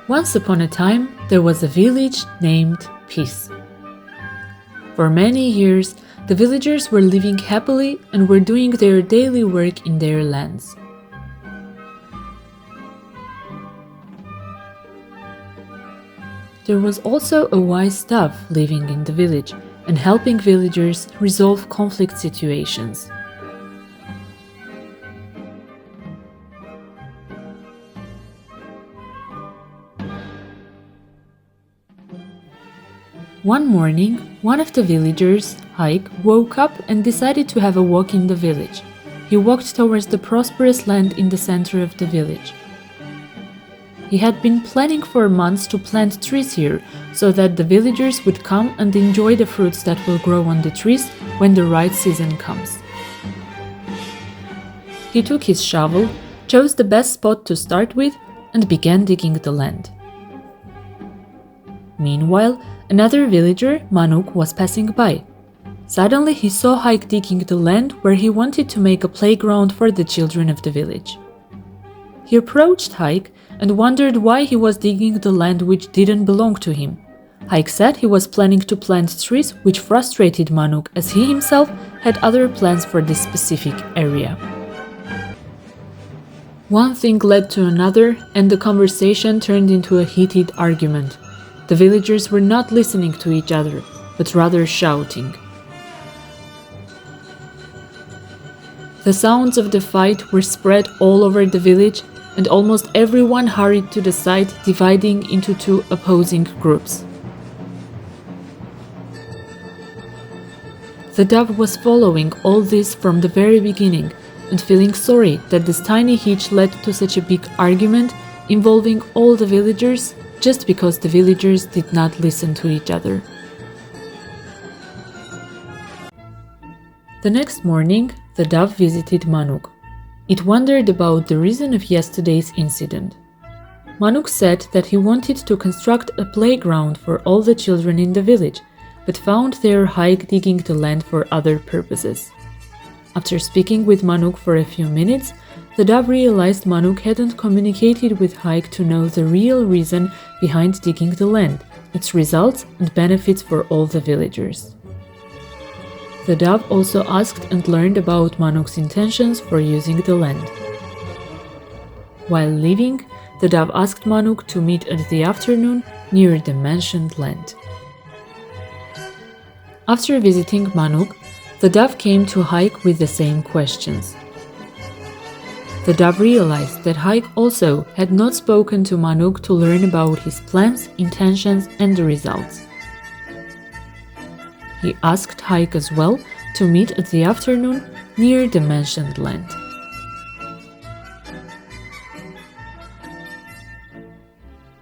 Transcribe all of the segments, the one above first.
Once upon a time, there was a village named Peace. For many years, the villagers were living happily and were doing their daily work in their lands. There was also a wise dove living in the village and helping villagers resolve conflict situations. One morning, one of the villagers, Haik, woke up and decided to have a walk in the village. He walked towards the prosperous land in the center of the village. He had been planning for months to plant trees here, so that the villagers would come and enjoy the fruits that will grow on the trees when the right season comes. He took his shovel, chose the best spot to start with, and began digging the land. Meanwhile, another villager, Manuk, was passing by. Suddenly he saw Haik digging the land where he wanted to make a playground for the children of the village. He approached Haik and wondered why he was digging the land which didn't belong to him. Haik said he was planning to plant trees, which frustrated Manuk as he himself had other plans for this specific area. One thing led to another and the conversation turned into a heated argument. The villagers were not listening to each other, but rather shouting. The sounds of the fight were spread all over the village, and almost everyone hurried to the site, dividing into two opposing groups. The dove was following all this from the very beginning, and feeling sorry that this tiny hitch led to such a big argument involving all the villagers, just because the villagers did not listen to each other. The next morning, the dove visited Manuk. It wondered about the reason of yesterday's incident. Manuk said that he wanted to construct a playground for all the children in the village, but found their Haik digging the land for other purposes. After speaking with Manuk for a few minutes, the dove realized Manuk hadn't communicated with Haik to know the real reason behind digging the land, its results and benefits for all the villagers. The dove also asked and learned about Manuk's intentions for using the land. While leaving, the dove asked Manuk to meet at the afternoon near the mentioned land. After visiting Manuk, the dove came to Haik with the same questions. The dove realized that Haik also had not spoken to Manuk to learn about his plans, intentions, and the results. He asked Haik as well to meet at the afternoon near the mentioned land.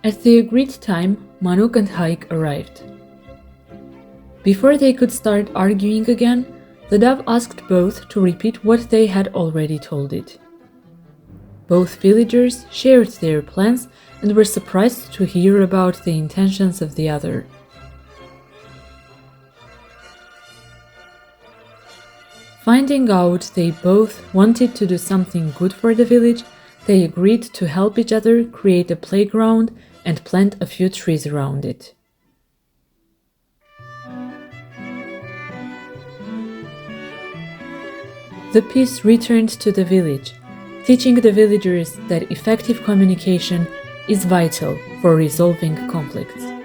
At the agreed time, Manuk and Haik arrived. Before they could start arguing again, the dove asked both to repeat what they had already told it. Both villagers shared their plans and were surprised to hear about the intentions of the other. Finding out they both wanted to do something good for the village, they agreed to help each other create a playground and plant a few trees around it. The peace returned to the village, teaching the villagers that effective communication is vital for resolving conflicts.